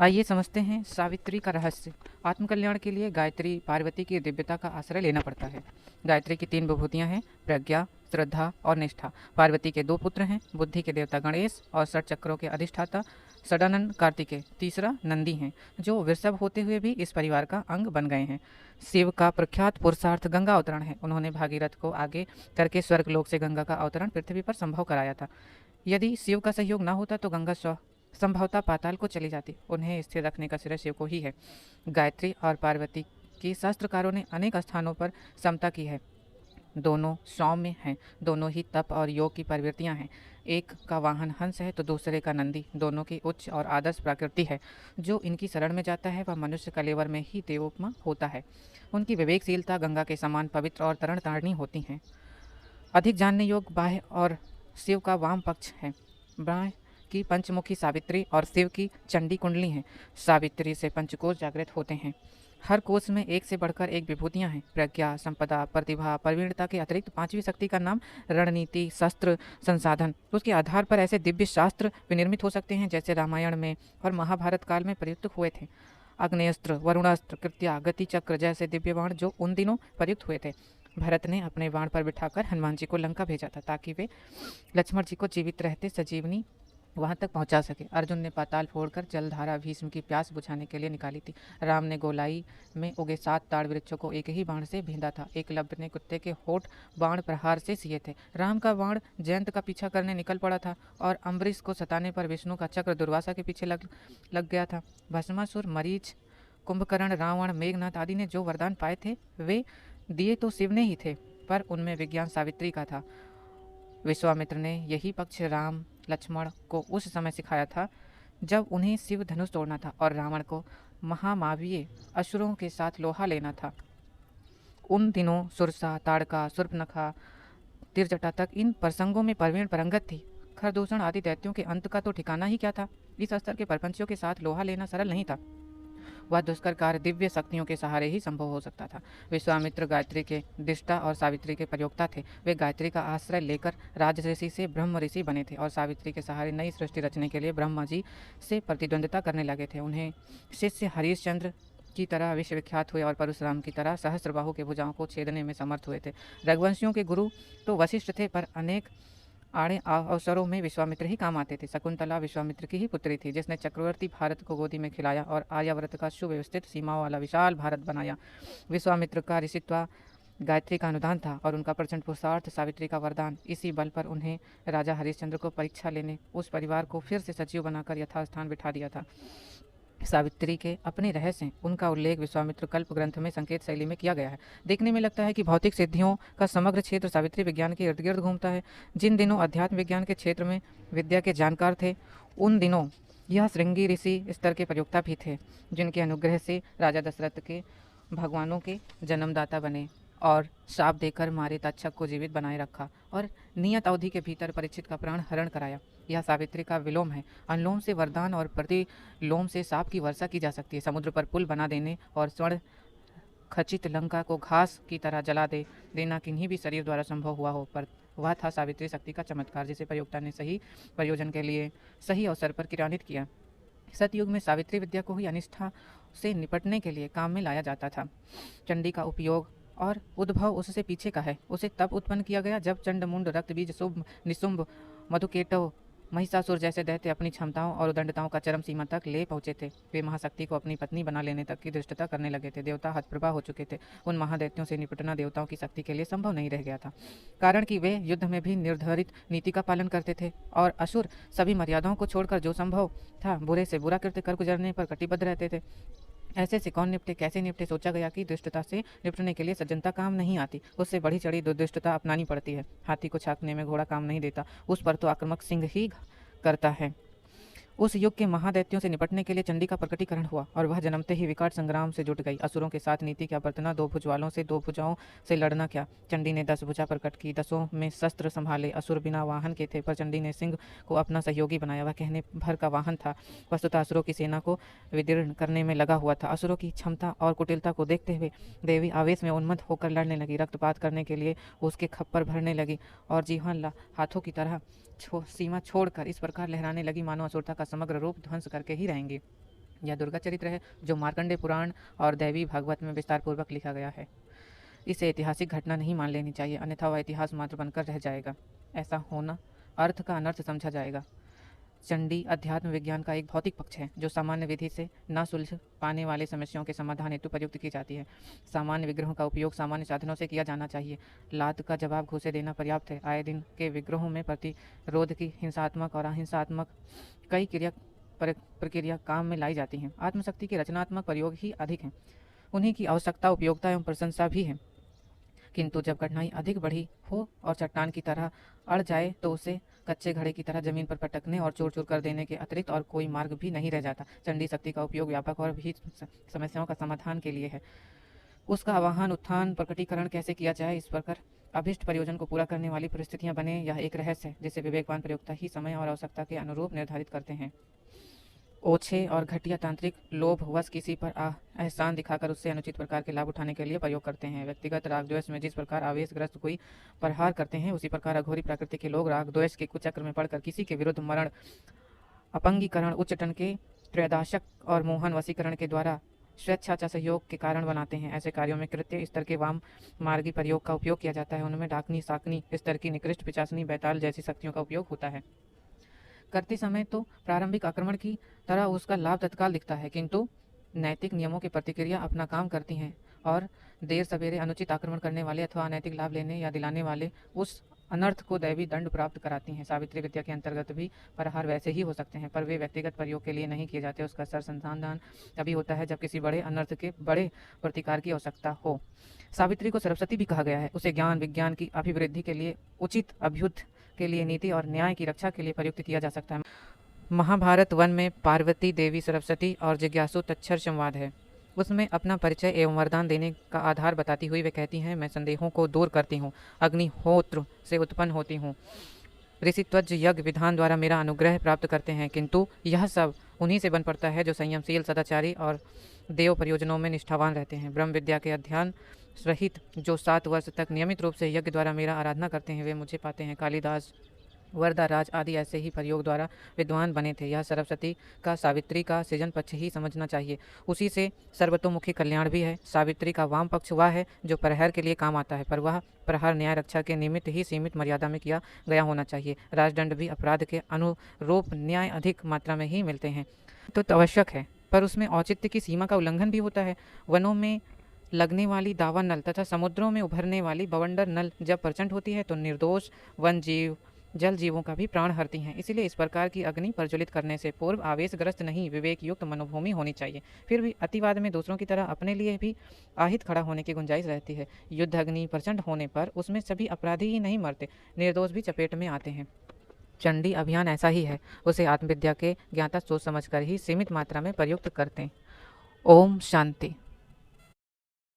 आइए समझते हैं सावित्री का रहस्य। आत्मकल्याण के लिए गायत्री पार्वती की दिव्यता का आश्रय लेना पड़ता है। गायत्री की तीन विभूतियां हैं, प्रज्ञा, श्रद्धा और निष्ठा। पार्वती के दो पुत्र हैं, बुद्धि के देवता गणेश और षट चक्रों के अधिष्ठाता षडानंद कार्तिकेय। तीसरा नंदी हैं, जो वृषभ होते हुए भी इस परिवार का अंग बन गए हैं। शिव का प्रख्यात पुरुषार्थ गंगा अवतरण है। उन्होंने भागीरथ को आगे करके स्वर्गलोक से गंगा का अवतरण पृथ्वी पर संभव कराया था। यदि शिव का सहयोग न होता तो गंगा संभवतः पाताल को चली जाती। उन्हें स्थिर रखने का श्रेय शिव को ही है। गायत्री और पार्वती की शास्त्रकारों ने अनेक स्थानों पर समता की है। दोनों सौम्य हैं, दोनों ही तप और योग की प्रवृत्तियां हैं। एक का वाहन हंस है तो दूसरे का नंदी। दोनों की उच्च और आदर्श प्रकृति है। जो इनकी शरण में जाता है वह मनुष्य कलेवर में ही देवोपमा होता है। उनकी विवेकशीलता गंगा के समान पवित्र और तरण तारणी होती है। अधिक जानने योग्य बाह्य और शिव का वाम पक्ष है। बाह्य की पंचमुखी सावित्री और शिव की चंडी कुंडली हैं। सावित्री से पंचकोश जागृत होते हैं। हर कोष में एक से बढ़कर एक विभूतियां हैं। प्रज्ञा, संपदा, प्रतिभा, प्रवीणता के अतिरिक्त पांचवी शक्ति का नाम रणनीति, शस्त्र, संसाधन। उसके आधार पर ऐसे दिव्य शास्त्र विनिर्मित हो सकते हैं जैसे रामायण में और महाभारत काल में प्रयुक्त हुए थे। अग्नेयस्त्र, वरुणास्त्र, कृत्या, गति चक्र जैसे दिव्य बाण जो उन दिनों प्रयुक्त हुए थे। भरत ने अपने बाण पर बिठाकर हनुमान जी को लंका भेजा था ताकि वे लक्ष्मण जी को जीवित रहते सजीवनी वहां तक पहुंचा सके। अर्जुन ने पाताल फोड़कर जलधारा भीष्म की प्यास बुझाने के लिए निकाली थी। राम ने गोलाई में उगे 7 ताड़ वृक्षों को एक ही बाण से भेदा था। एकलव्य ने कुत्ते के होठ बाण प्रहार से सिए थे। राम का बाण जयंत का पीछा करने निकल पड़ा था और अम्बरीश को सताने पर विष्णु का चक्र दुर्वासा के पीछे लग गया था। भस्मासुर, मरीच, कुंभकर्ण, रावण, मेघनाथ आदि ने जो वरदान पाए थे वे दिए तो शिव ने ही थे, पर उनमें विज्ञान सावित्री का था। विश्वामित्र ने यही पक्ष राम लक्ष्मण को उस समय सिखाया था जब उन्हें शिव धनुष तोड़ना था और रावण को महामावीय असुरों के साथ लोहा लेना था। उन दिनों सुरसा, ताड़का, शूर्पणखा, तिरजटा तक इन प्रसंगों में प्रवीण परंगत थी। खरदूषण आदि दैत्यों के अंत का तो ठिकाना ही क्या था। इस स्तर के प्रपंचियों के साथ लोहा लेना सरल नहीं था। वह दुष्कर कार्य दिव्य शक्तियों के सहारे ही संभव हो सकता था। विश्वामित्र गायत्री के दृष्टा और सावित्री के प्रयोक्ता थे। वे गायत्री का आश्रय लेकर राज ऋषि से ब्रह्म ऋषि बने थे और सावित्री के सहारे नई सृष्टि रचने के लिए ब्रह्मा जी से प्रतिद्वंदिता करने लगे थे। उन्हें शिष्य हरिश्चंद्र की तरह विश्वविख्यात हुए और परशुराम की तरह सहस्त्रबाहु के भुजाओं को छेदने में समर्थ हुए थे। रघुवंशियों के गुरु तो वशिष्ठ थे, पर अनेक आड़े अवसरों में विश्वामित्र ही काम आते थे। शकुंतला विश्वामित्र की ही पुत्री थी, जिसने चक्रवर्ती भारत को गोदी में खिलाया और आर्यावर्त का सुव्यवस्थित सीमाओं वाला विशाल भारत बनाया। विश्वामित्र का ऋषित्व गायत्री का अनुदान था और उनका प्रचंड पुरुषार्थ सावित्री का वरदान। इसी बल पर उन्हें राजा हरिश्चंद्र को परीक्षा लेने उस परिवार को फिर से सचिव बनाकर यथास्थान बिठा दिया था। सावित्री के अपने रहस्य हैं। उनका उल्लेख विश्वामित्र कल्प ग्रंथ में संकेत शैली में किया गया है। देखने में लगता है कि भौतिक सिद्धियों का समग्र क्षेत्र सावित्री विज्ञान के इर्द गिर्द घूमता है। जिन दिनों अध्यात्म विज्ञान के क्षेत्र में विद्या के जानकार थे, उन दिनों यह श्रृंगी ऋषि स्तर के प्रयोक्ता भी थे, जिनके अनुग्रह से राजा दशरथ के भगवानों के जन्मदाता बने और शाप देकर मारे तक्षक को जीवित बनाए रखा और नियत अवधि के भीतर परीक्षित का प्राण हरण कराया। यह सावित्री का विलोम है। अनुलोम से वरदान और प्रतिलोम से शाप की वर्षा की जा सकती है। समुद्र पर पुल बना देने और स्वर्ण खचित लंका को घास की तरह जला देना किन्हीं भी शरीर द्वारा संभव हुआ हो, पर वह था सावित्री शक्ति का चमत्कार, जिसे प्रयोक्ता ने सही प्रयोजन के लिए सही अवसर पर क्रियान्वित किया। सतयुग में सावित्री विद्या को ही अनिष्ठा से निपटने के लिए काम में लाया जाता था। चंडी का उपयोग और उद्भव उससे पीछे का है। उसे तब उत्पन्न किया गया जब चंडमुंड, रक्तबीज, शुंभ, निशुंभ, मधुकेटव, महिषासुर जैसे दैत्य अपनी क्षमताओं और उदंडताओं का चरम सीमा तक ले पहुंचे थे। वे महाशक्ति को अपनी पत्नी बना लेने तक की धृष्टता करने लगे थे। देवता हतप्रभा हो चुके थे। उन महादैत्यों से निपटना देवताओं की शक्ति के लिए संभव नहीं रह गया था, कारण कि वे युद्ध में भी निर्धारित नीति का पालन करते थे और असुर सभी मर्यादाओं को छोड़कर जो संभव था बुरे से बुरा कृत्य कर गुजरने पर कटिबद्ध रहते थे। ऐसे से कौन निपटे, कैसे निपटे। सोचा गया कि दुष्टता से निपटने के लिए सज्जनता काम नहीं आती, उससे बढ़ी चढ़ी दुष्टता अपनानी पड़ती है। हाथी को छाकने में घोड़ा काम नहीं देता, उस पर तो आक्रामक सिंह ही करता है। उस युग के महादैत्यों से निपटने के लिए चंडी का प्रकटीकरण हुआ और वह जन्मते ही विकट संग्राम से जुट गई। असुरों के साथ नीति क्या बरतना, दो भुज वालों से दो भुजाओं से लड़ना क्या। चंडी ने 10 भुजा प्रकट की, 10 में शस्त्र संभाले। असुर बिना वाहन के थे, पर चंडी ने सिंह को अपना सहयोगी बनाया। वह कहने भर का वाहन था। वस्तुतः असुरों की सेना को विदीर्ण करने में लगा हुआ था। असुरों की क्षमता और कुटिलता को देखते हुए देवी आवेश में उन्मत्त होकर लड़ने लगी। रक्तपात करने के लिए उसके खप्पर भरने लगी और जीवन हाथों की तरह सीमा छोड़कर इस प्रकार लहराने लगी मानो असुरता का समग्र रूप ध्वंस करके ही रहेंगी। यह दुर्गा चरित्र है जो मार्कंडेय पुराण और दैवी भागवत में विस्तार पूर्वक लिखा गया है। इसे ऐतिहासिक घटना नहीं मान लेनी चाहिए, अन्यथा वह इतिहास मात्र बनकर रह जाएगा। ऐसा होना अर्थ का अनर्थ समझा जाएगा। चंडी अध्यात्म विज्ञान का एक भौतिक पक्ष है जो सामान्य विधि से न सुलझ पाने वाले समस्याओं के समाधान हेतु प्रयुक्त की जाती है। सामान्य विग्रहों का उपयोग सामान्य साधनों से किया जाना चाहिए। लात का जवाब घूसे देना पर्याप्त है। आए दिन के विग्रहों में प्रतिरोध की हिंसात्मक और अहिंसात्मक कई प्रक्रिया काम में लाई जाती हैं। आत्मशक्ति के रचनात्मक प्रयोग ही अधिक हैं। उन्हीं की आवश्यकता, उपयोगिता एवं प्रशंसा भी है। किंतु जब कठिनाई अधिक बढ़ी हो और चट्टान की तरह अड़ जाए तो उसे कच्चे घड़े की तरह जमीन पर पटकने और चूर चूर कर देने के अतिरिक्त और कोई मार्ग भी नहीं रह जाता। चंडी शक्ति का उपयोग व्यापक और भी समस्याओं का समाधान के लिए है। उसका आवाहन, उत्थान, प्रकटीकरण कैसे किया जाए, इस प्रकार अभिष्ट प्रयोजन को पूरा करने वाली परिस्थितियां बने, यह एक रहस्य है जिसे विवेकवान प्रयोक्ता ही समय और आवश्यकता के अनुरूप निर्धारित करते हैं। ओछे और घटिया तांत्रिक लोभ वश किसी पर एहसान दिखाकर उससे अनुचित प्रकार के लाभ उठाने के लिए प्रयोग करते हैं। व्यक्तिगत राग द्वेष में जिस प्रकार आवेशग्रस्त कोई प्रहार करते हैं, उसी प्रकार अघोरी प्रकृति के लोग राग द्वेष के कुचक्र में पड़कर किसी के विरुद्ध मरण, अपंगीकरण, उच्चाटन के त्रैदाशक और मोहन वशीकरण के द्वारा स्वेच्छाचा सहयोग के कारण बनाते हैं। ऐसे कार्यों में कृत्य स्तर के वाम मार्गी प्रयोग का उपयोग किया जाता है। उनमें डाकनी, साकनी स्तर की निकृष्ट, पिचासनी, बैताल जैसी शक्तियों का उपयोग होता है। करते समय तो प्रारंभिक आक्रमण की तरह उसका लाभ तत्काल दिखता है, किंतु नैतिक नियमों की प्रतिक्रिया अपना काम करती हैं और देर सवेरे अनुचित आक्रमण करने वाले अथवा अनैतिक लाभ लेने या दिलाने वाले उस अनर्थ को दैवी दंड प्राप्त कराती हैं। सावित्री विद्या के अंतर्गत भी प्रहार वैसे ही हो सकते हैं, पर वे व्यक्तिगत प्रयोग के लिए नहीं किए जाते। उसका संसाधन तभी होता है जब किसी बड़े अनर्थ के बड़े प्रतिकार की आवश्यकता हो। सावित्री को सरस्वती भी कहा गया है। उसे ज्ञान विज्ञान की अभिवृद्धि के लिए, उचित अभ्युत के लिए, नीति और न्याय की रक्षा के लिए प्रयुक्त किया जा सकता है। महाभारत वन में पार्वती देवी सरस्वती और जिज्ञासु तच्छर संवाद है। उसमें अपना परिचय एवं वरदान देने का आधार बताती हुई वे कहती हैं, मैं संदेहों को दूर करती हूँ, अग्निहोत्र से उत्पन्न होती हूँ, ऋषित्वज यज्ञ विधान द्वारा मेरा अनुग्रह प्राप्त करते हैं, किंतु यह सब उन्हीं से बन पड़ता है जो संयमशील, सदाचारी और देव प्रयोजनों में निष्ठावान रहते हैं। ब्रह्म विद्या के अध्ययन सहित जो 7 वर्ष तक नियमित रूप से यज्ञ द्वारा मेरा आराधना करते हैं, वे मुझे पाते हैं। कालिदास, वरदाराज आदि ऐसे ही प्रयोग द्वारा विद्वान बने थे। यह सरस्वती का सावित्री का सृजन पक्ष ही समझना चाहिए। उसी से सर्वतोमुखी कल्याण भी है। सावित्री का वाम पक्ष वह है जो प्रहर के लिए काम आता है, पर वह प्रहार न्याय रक्षा के निमित्त ही सीमित मर्यादा में किया गया होना चाहिए। राजदंड भी अपराध के अनुरूप न्याय अधिक मात्रा में ही मिलते हैं तो आवश्यक है, पर उसमें औचित्य की सीमा का उल्लंघन भी होता है। वनों में लगने वाली दावा नल तथा समुद्रों में उभरने वाली बवंडर नल जब प्रचंड होती है तो निर्दोष वन जीव, जल जीवों का भी प्राण हरती हैं। इसीलिए इस प्रकार की अग्नि प्रज्वलित करने से पूर्व आवेशग्रस्त नहीं, विवेक युक्त मनोभूमि होनी चाहिए। फिर भी अतिवाद में दूसरों की तरह अपने लिए भी आहित खड़ा होने की गुंजाइश रहती है। युद्ध अग्नि प्रचंड होने पर उसमें सभी अपराधी ही नहीं मरते, निर्दोष भी चपेट में आते हैं। चंडी अभियान ऐसा ही है। उसे आत्मविद्या के ज्ञाता सोच समझकर ही सीमित मात्रा में प्रयुक्त करते। ओम शांति।